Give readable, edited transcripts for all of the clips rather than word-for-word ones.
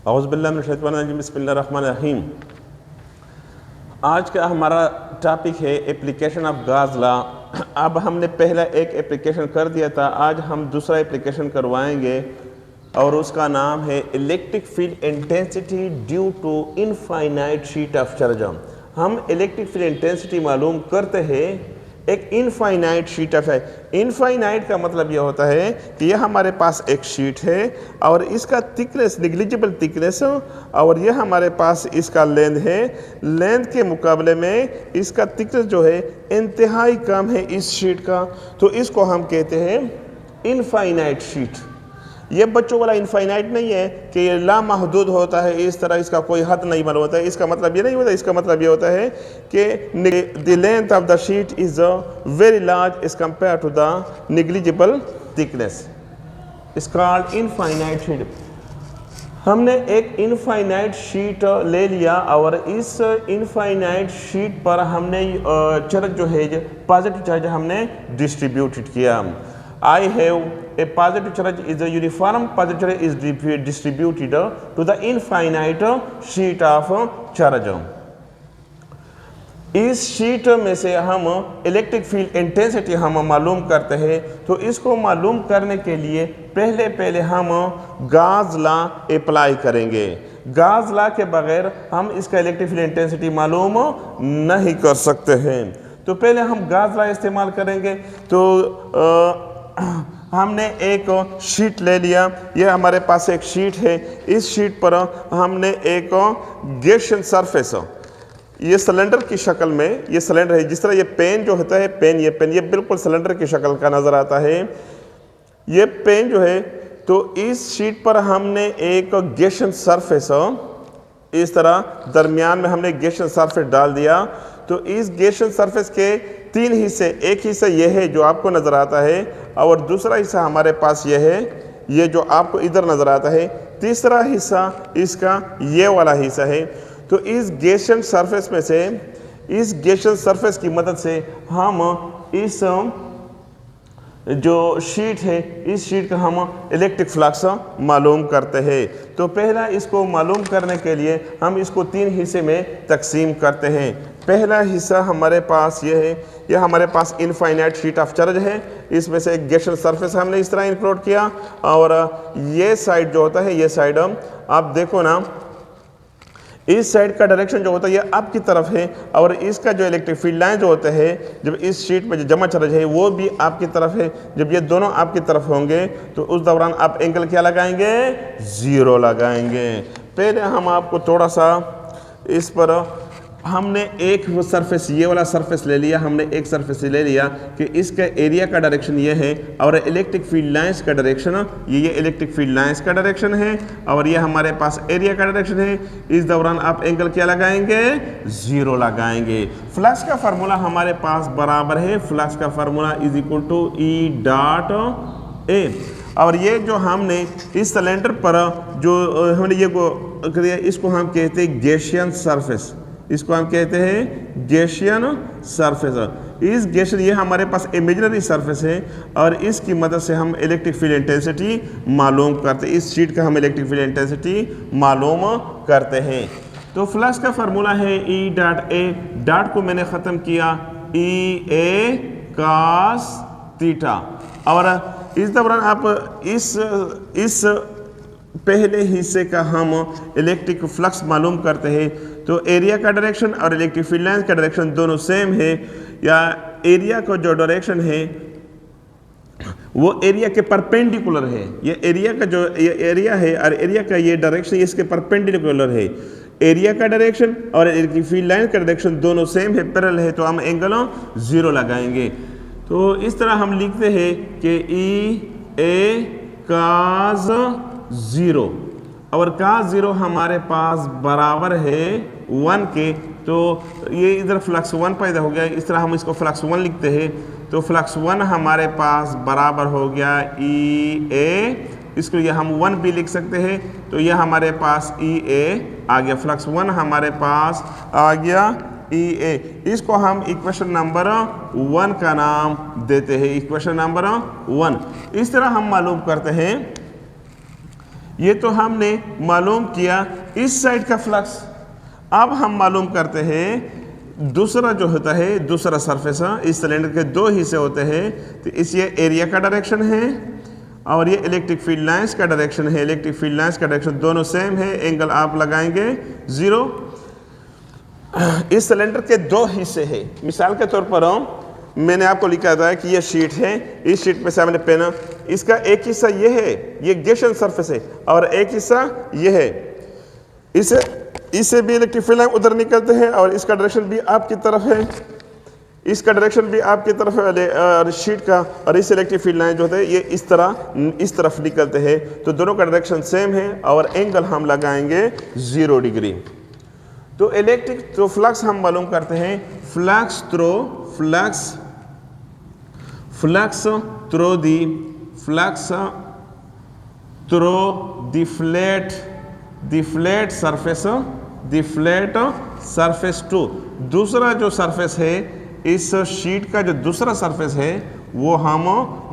औज़ुबिल्लाहि मिनश्शैतानिर्रजीम, बिस्मिल्लाहिर्रहमानिर्रहीम। आज का हमारा टॉपिक है एप्लीकेशन ऑफ गाज़ लॉ। अब हमने पहला एक एप्लीकेशन कर दिया था, आज हम दूसरा एप्लीकेशन करवाएंगे और उसका नाम है electric field intensity due to infinite sheet of charge. हम इलेक्ट्रिक फील्ड इंटेंसिटी मालूम करते हैं एक इनफाइनाइट शीट ऑफ है। इनफाइनाइट का मतलब यह होता है कि यह हमारे पास एक शीट है और इसका थिकनेस निग्लिजिबल थिकनेस, और यह हमारे पास इसका लेंथ है। लेंथ के मुकाबले में इसका थिकनेस जो है इंतहाई कम है इस शीट का, तो इसको हम कहते हैं इनफाइनाइट शीट। ये बच्चों वाला इनफाइनाइट नहीं है कि ये लामहदूद होता है, इस तरह इसका कोई हद नहीं मालूम होता है। इसका मतलब ये नहीं होता, इसका मतलब ये होता है कि the length of the sheet is very large as compared to the negligible thickness. It's called infinite sheet. हमने एक इनफाइनाइट शीट ले लिया और इस इनफाइनाइट शीट पर हमने चार्ज जो है पॉजिटिव चार्ज हमने डिस्ट्रीब्यूटेड किया। I have a positive charge is a uniform positive charge is distributed to the infinite sheet of charge। इस शीट में से हम इलेक्ट्रिक फील्ड इंटेंसिटी हम मालूम करते हैं। तो इसको मालूम करने के लिए पहले हम गाज़ लॉ अप्लाई करेंगे। गाज़ लॉ के बगैर हम इसका इलेक्ट्रिक फील्ड इंटेंसिटी मालूम नहीं कर सकते हैं। तो पहले हम गाज़ लॉ इस्तेमाल करेंगे। तो हमने एक शीट ले लिया, यह हमारे पास एक शीट है। इस शीट पर हमने एक गैसियन सरफेस, ये सिलेंडर की शक्ल में, ये सिलेंडर है, जिस तरह ये पेन जो होता है, पेन ये बिल्कुल सिलेंडर की शक्ल का नज़र आता है। ये पेन जो है, तो इस शीट पर हमने एक गैसियन सरफेस, इस तरह दरमियान में हमने गैसियन सरफेस डाल दिया। तो इस गैसियन सरफेस के तीन हिस्से, एक हिस्सा यह है जो आपको नज़र आता है, और दूसरा हिस्सा हमारे पास यह है, ये जो आपको इधर नज़र आता है। तीसरा हिस्सा इसका ये वाला हिस्सा है। तो इस गैसियन सरफेस में से, इस गैसियन सरफेस की मदद से हम इस जो शीट है, इस शीट का हम इलेक्ट्रिक फ्लक्स मालूम करते हैं। तो पहला इसको मालूम करने के लिए हम इसको तीन हिस्से में तकसीम करते हैं। पहला हिस्सा हमारे पास ये है, यह हमारे पास इनफाइनाइट शीट ऑफ चार्ज है। इसमें से एक गैसियन सरफेस हमने इस तरह इंक्लूड किया, और ये साइड जो होता है, ये साइड आप देखो ना, इस साइड का डायरेक्शन जो होता है ये आपकी तरफ है, और इसका जो इलेक्ट्रिक फील्ड लाइन जो होते हैं, जब इस शीट में जो जमा चार्ज है वो भी आपकी तरफ है। जब ये दोनों आपकी तरफ होंगे तो उस दौरान आप एंगल क्या लगाएंगे? ज़ीरो लगाएंगे। पहले हम आपको थोड़ा सा इस पर, हमने एक वो सरफेस, ये वाला सरफेस ले लिया, हमने एक सरफेस ले लिया कि इसका एरिया का डायरेक्शन ये है, और इलेक्ट्रिक फील्ड लाइंस का डायरेक्शन ये इलेक्ट्रिक फील्ड लाइंस का डायरेक्शन है, और ये हमारे पास एरिया का डायरेक्शन है। इस दौरान आप एंगल क्या लगाएंगे? ज़ीरो लगाएंगे। फ्लक्स का फार्मूला हमारे पास बराबर है, फ्लक्स का formula is equal to E dot A. और ये जो हमने इस सिलेंडर पर जो हमने ये को, इसको हम कहते हैं गैसियन सरफेस, इसको हम कहते हैं गैसियन सरफेस। इस गैसियन, ये हमारे पास इमेजिनरी सरफेस है, और इसकी मदद से हम इलेक्ट्रिक फील्ड इंटेंसिटी मालूम करते हैं। इस शीट का हम इलेक्ट्रिक फील्ड इंटेंसिटी मालूम करते हैं। तो फ्लक्स का फार्मूला है ई डॉट ए, डॉट को मैंने ख़त्म किया ई ए कॉस थीटा। और इस दौरान आप इस पहले हिस्से का हम इलेक्ट्रिक फ्लक्स मालूम करते हैं। तो एरिया का डायरेक्शन और इलेक्ट्रिक फील्ड लाइन का डायरेक्शन दोनों सेम है, या एरिया का जो डायरेक्शन है वो एरिया के परपेंडिकुलर है। ये एरिया का जो ये एरिया है और एरिया का ये डायरेक्शन इसके परपेंडिकुलर है। एरिया का डायरेक्शन और इलेक्ट्रिक फील्ड लाइन का डायरेक्शन दोनों सेम है, पैरेलल है, तो हम एंगल ज़ीरो लगाएंगे। तो इस तरह हम लिखते हैं कि ई ए कॉस ज़ीरो, और cos ज़ीरो हमारे पास बराबर है 1 के। तो ये इधर फ्लक्स 1 पैदा हो गया, इस तरह हम इसको फ्लक्स 1 लिखते हैं। तो फ्लक्स 1 हमारे पास बराबर हो गया ई ए, इसको ये हम 1 भी लिख सकते हैं। तो ये हमारे पास ई ए आ गया, फ्लक्स 1 हमारे पास आ गया ई ए। इसको हम इक्वेशन नंबर 1 का नाम देते हैं, इक्वेशन नंबर 1। इस तरह हम मालूम करते हैं ये तो हमने मालूम किया इस साइड का फ्लक्स। अब हम मालूम करते हैं दूसरा जो होता है, दूसरा सरफेस, इस सिलेंडर के दो हिस्से होते हैं। तो इस ये एरिया का डायरेक्शन है और ये इलेक्ट्रिक फील्ड लाइंस का डायरेक्शन है। इलेक्ट्रिक फील्ड लाइंस का डायरेक्शन दोनों सेम है, एंगल आप लगाएंगे 0। इस सिलेंडर के दो हिस्से हैं। मिसाल के तौर पर मैंने आपको लिखा था कि ये शीट है, इस शीट में से हमने पेन, इसका एक हिस्सा ये है, ये गैसियस सरफेस है, और एक हिस्सा ये है। इससे भी इलेक्ट्रिक फील्ड लाइन उधर निकलते हैं और इसका डायरेक्शन भी आपकी तरफ है, इसका डायरेक्शन भी आपकी तरफ है शीट का, और इस इलेक्ट्रिक फील्ड लाइन जो होते हैं ये इस तरफ निकलते हैं। तो दोनों का डायरेक्शन सेम है और एंगल हम लगाएंगे 0 डिग्री। तो फ्लक्स हम मालूम करते हैं, flux through the flat surface two. दूसरा जो सरफेस है, इस शीट का जो दूसरा सरफेस है वो हम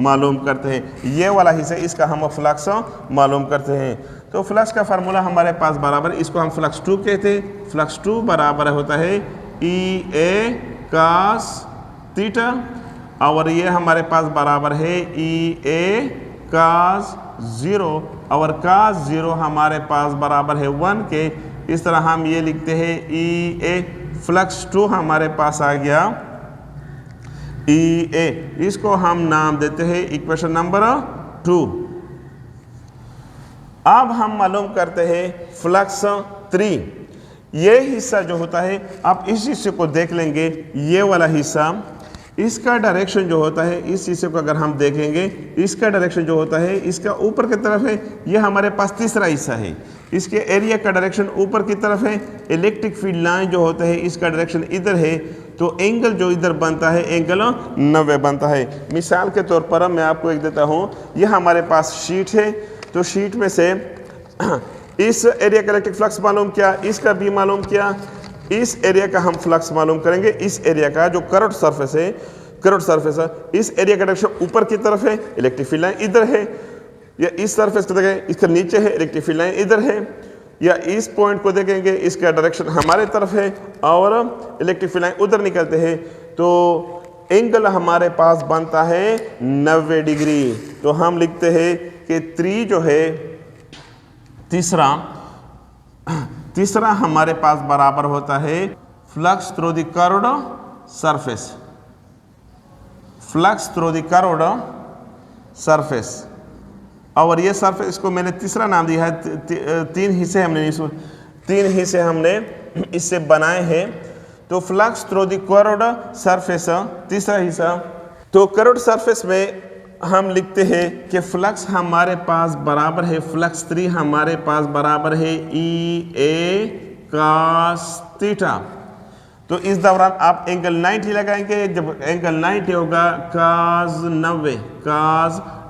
मालूम करते हैं। ये वाला हिस्सा, इसका हम फ्लक्स मालूम करते हैं। तो फ्लक्स का फार्मूला हमारे पास बराबर, इसको हम फ्लक्स 2 कहते हैं। फ्लक्स 2 बराबर होता है EA cos थीटा, और ये हमारे पास बराबर है EA cos 0, और cos 0 हमारे पास बराबर है 1 के। इस तरह हम ये लिखते हैं EA फ्लक्स 2 हमारे पास आ गया EA। इसको हम नाम देते हैं इक्वेशन नंबर 2। अब हम मालूम करते हैं फ्लक्स 3। ये हिस्सा जो होता है, आप इस हिस्से को देख लेंगे, ये वाला हिस्सा, इसका डायरेक्शन जो होता है, इस हिस्से को अगर हम देखेंगे, इसका डायरेक्शन जो होता है इसका ऊपर की तरफ है। ये हमारे पास तीसरा हिस्सा है, इसके एरिया का डायरेक्शन ऊपर की तरफ है। इलेक्ट्रिक फील्ड लाइन जो होता है इसका डायरेक्शन इधर है, तो एंगल जो इधर बनता है एंगल 90 बनता है। मिसाल के तौर पर मैं आपको एक देता हूँ, ये हमारे पास शीट है, तो शीट में से इस एरिया का इलेक्ट्रिक फ्लक्स मालूम किया, इसका भी मालूम किया, इस एरिया का हम फ्लक्स मालूम करेंगे। इस एरिया का जो करंट सरफेस है, इस एरिया का डायरेक्शन ऊपर की तरफ है, इलेक्ट्रिक फील्ड लाइन इधर है, या इस सरफेस को देखें इसके नीचे है, इलेक्ट्रिक फील्ड लाइन इधर है, या इस पॉइंट को देखेंगे इसका डायरेक्शन हमारे तरफ है और इलेक्ट्रिक फील्ड लाइन उधर निकलते हैं। तो एंगल हमारे पास बनता है 90 डिग्री। तो हम लिखते हैं कि 3 जो है, तीसरा हमारे पास बराबर होता है flux through the curved surface. Flux through the curved surface, और ये सरफेस, इसको मैंने तीसरा नाम दिया है। 3 हिस्से हमने इससे बनाए हैं। तो flux through the curved surface, तीसरा हिस्सा। तो कर्व्ड सरफेस में हम लिखते हैं कि फ्लक्स हमारे पास बराबर है, फ्लक्स 3 हमारे पास बराबर है EA cos थीटा। तो इस दौरान आप एंगल 90 लगाएंगे। जब एंगल 90 होगा, cos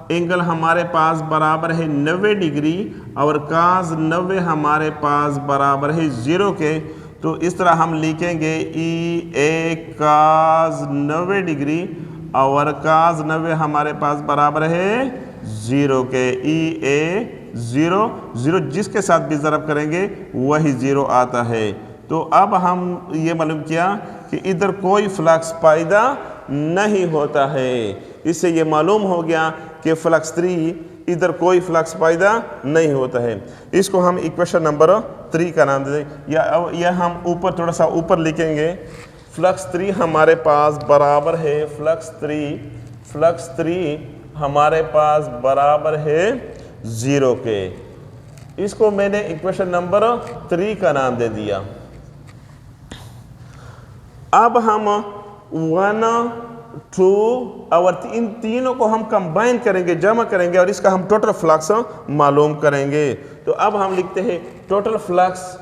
एंगल हमारे पास बराबर है 90 डिग्री, और cos 90 हमारे पास बराबर है 0 के। तो इस तरह हम लिखेंगे EA cos 90 डिग्री, और cos 90 हमारे पास बराबर है 0 के। EA 0 जिसके साथ भी ज़रब करेंगे वही 0 आता है। तो अब हम ये मालूम किया कि इधर कोई फ्लक्स पैदा नहीं होता है। इससे ये मालूम हो गया कि फ्लक्स 3, इधर कोई फ्लक्स पैदा नहीं होता है। इसको हम इक्वेशन नंबर 3 का नाम दे दें, या हम ऊपर थोड़ा सा ऊपर लिखेंगे। फ्लक्स 3 हमारे पास बराबर है, फ्लक्स 3 हमारे पास बराबर है 0 के। इसको मैंने इक्वेशन नंबर 3 का नाम दे दिया। अब हम 1, 2 और इन तीनों को हम कंबाइन करेंगे, जमा करेंगे, और इसका हम टोटल फ्लक्स मालूम करेंगे। तो अब हम लिखते हैं total flux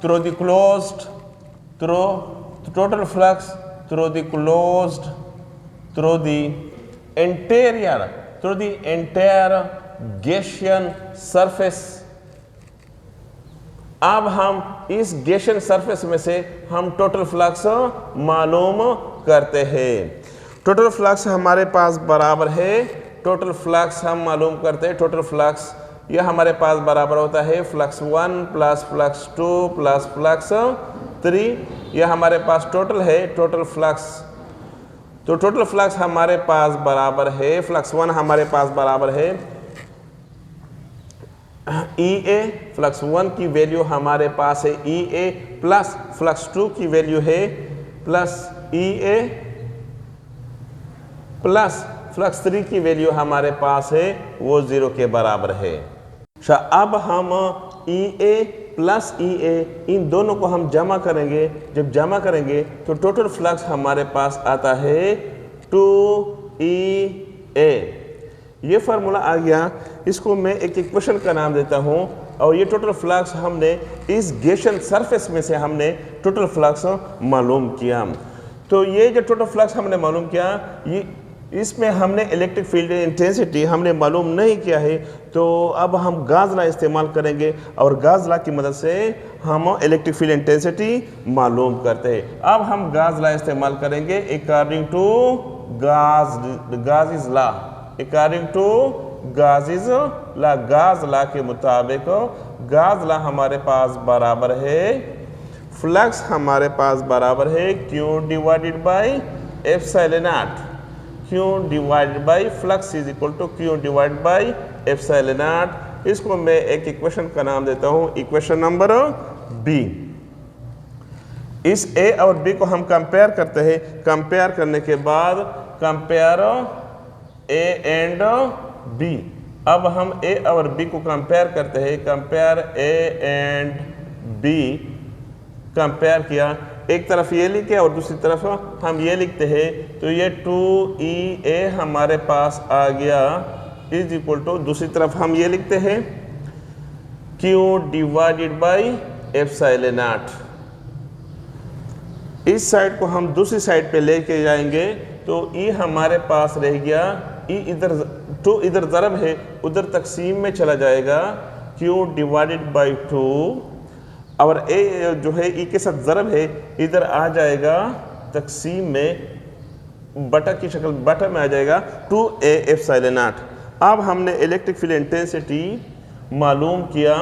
through the closed through the entire Gaussian surface. अब हम इस गैसियन सरफेस में से हम टोटल फ्लक्स मालूम करते हैं। टोटल फ्लक्स हमारे पास बराबर है, टोटल फ्लक्स हम मालूम करते हैं, टोटल फ्लक्स यह हमारे पास बराबर होता है flux 1 plus flux 2 plus flux 3। यह हमारे पास टोटल है, टोटल फ्लक्स। तो टोटल फ्लक्स हमारे पास बराबर है, फ्लक्स 1 हमारे पास बराबर है EA, फ्लक्स 1 की वैल्यू हमारे पास है EA प्लस फ्लक्स 2 की वैल्यू है प्लस EA प्लस फ्लक्स 3 की वैल्यू हमारे पास है वो 0 के बराबर है। अब हम EA प्लस EA इन दोनों को हम जमा करेंगे, जब जमा करेंगे तो टोटल फ्लक्स हमारे पास आता है 2EA। ये फार्मूला आ गया, इसको मैं एक इक्वेशन का नाम देता हूँ और ये टोटल फ्लक्स हमने इस गैसियन सरफेस में से हमने टोटल फ्लक्स मालूम किया। तो ये जो टोटल फ्लक्स हमने मालूम किया, ये इसमें हमने इलेक्ट्रिक फील्ड इंटेंसिटी हमने मालूम नहीं किया है, तो अब हम गाज लॉ इस्तेमाल करेंगे और गाज लॉ की मदद से हम इलेक्ट्रिक फील्ड इंटेंसिटी मालूम करते हैं। अब हम गाज लॉ इस्तेमाल करेंगे according to Gauss law, according to Gauss law, Gauss law के मुताबिक गाज लॉ हमारे पास बराबर है, फ्लक्स हमारे पास बराबर है Q divided by epsilon naught. Q divided by flux is equal to Q divided by epsilon naught. इसको मैं एक इक्वेशन का नाम देता हूँ इक्वेशन नंबर B। इस A और B को हम कंपेयर करते हैं, कंपेयर करने के बाद कंपेयर A एंड B। अब हम A और B को कंपेयर करते हैं, compare A and B, compare किया, एक तरफ ये लिखे और दूसरी तरफ हम ये लिखते हैं, तो ये 2EA हमारे पास आ गया इज इक्वल टू, दूसरी तरफ हम ये लिखते हैं Q divided by epsilon not. इस साइड को हम दूसरी साइड पे लेके जाएंगे तो E हमारे पास रह गया, E इधर 2 इधर ज़रब है उधर तकसीम में चला जाएगा, Q डिवाइडेड बाई 2 और A जो है E के साथ ज़रब है इधर आ जाएगा तकसीम में, बटा की शक्ल बटा में आ जाएगा 2A एप्सिलॉन नॉट। अब हमने इलेक्ट्रिक फील्ड इंटेंसिटी मालूम किया,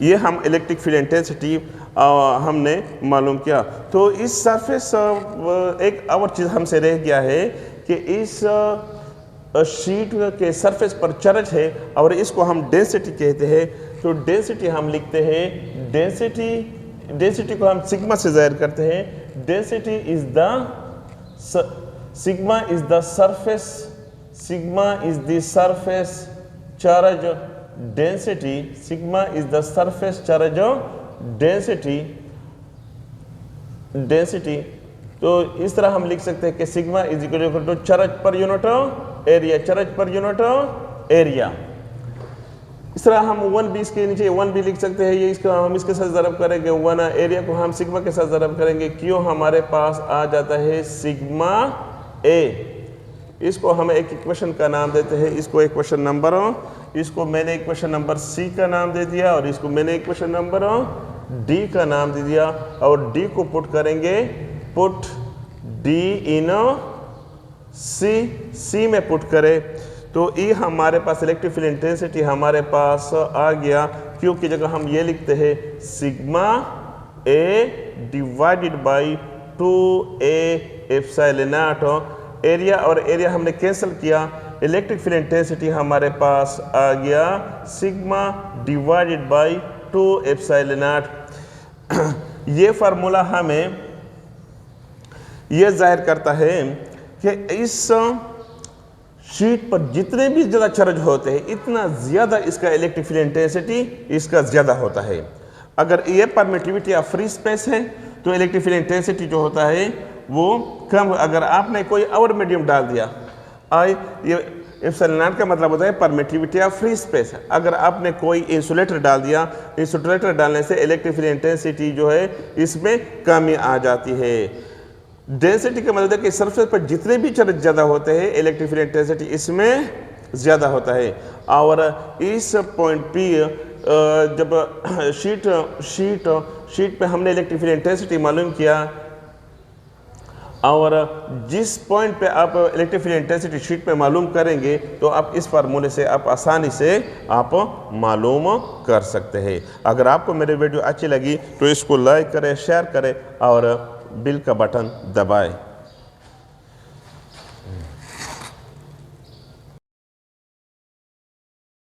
ये हम इलेक्ट्रिक फील्ड इंटेंसिटी हमने मालूम किया। तो इस सरफेस एक और चीज़ हमसे रह गया है कि इस शीट के सरफेस पर चार्ज है और इसको हम डेंसिटी कहते हैं। तो डेंसिटी हम लिखते हैं, डेंसिटी को हम सिग्मा से ज़ाहिर करते हैं। Density is the sigma is the surface, sigma is the surface charge density, sigma is the surface charge density. तो इस तरह हम लिख सकते हैं कि sigma is equal to charge per unit area, charge per unit area. इस तरह हम 1b इसके नीचे 1b लिख सकते हैं, ये इसका हम इसके साथ ज़रब करेंगे, 1 एरिया को हम सिग्मा के साथ ज़रब करेंगे, Q हमारे पास आ जाता है सिग्मा A। इसको हम एक इक्वेशन का नाम देते हैं, इसको इक्वेशन नंबर, इसको मैंने इक्वेशन नंबर C का नाम दे दिया और इसको मैंने इक्वेशन नंबर D का नाम दे दिया और D को पुट करेंगे, पुट D इन C में पुट करें तो E हमारे पास इलेक्ट्रिक फील्ड इंटेंसिटी हमारे पास आ गया, Q की जगह हम ये लिखते हैं sigma A divided by 2A epsilon not. Area और एरिया हमने कैंसिल किया, इलेक्ट्रिक फील्ड इंटेंसिटी हमारे पास आ गया sigma divided by 2 epsilon not. ये फार्मूला हमें यह जाहिर करता है कि इस शीट पर जितने भी ज़्यादा चार्ज होते हैं इतना ज़्यादा इसका इलेक्ट्रिक फील्ड इंटेंसिटी इसका ज़्यादा होता है। अगर ये परमिटिविटी ऑफ फ्री स्पेस है तो इलेक्ट्रिक फील्ड इंटेंसिटी जो होता है वो कम। अगर आपने कोई और मीडियम डाल दिया, ये एप्सिलॉन नॉट का मतलब होता है परमिटिविटी ऑफ फ्री स्पेस। अगर आपने कोई इंसुलेटर डाल दिया, इंसुलेटर डालने से इलेक्ट्रिक फील्ड इंटेंसिटी जो है इसमें कमी आ जाती है। डेंसिटी का मतलब है कि सरफेस पर जितने भी चार्ज ज़्यादा होते हैं इलेक्ट्रिक फील्ड इंटेंसिटी इसमें ज़्यादा होता है। और इस पॉइंट पे जब शीट पे हमने इलेक्ट्रिक फील्ड इंटेंसिटी मालूम किया और जिस पॉइंट पे आप इलेक्ट्रिक फील्ड इंटेंसिटी शीट पे मालूम करेंगे तो आप इस फार्मूले से आप आसानी से आप मालूम कर सकते हैं। अगर आपको मेरी वीडियो अच्छी लगी तो इसको लाइक करें, शेयर करें और बिल का बटन दबाएं।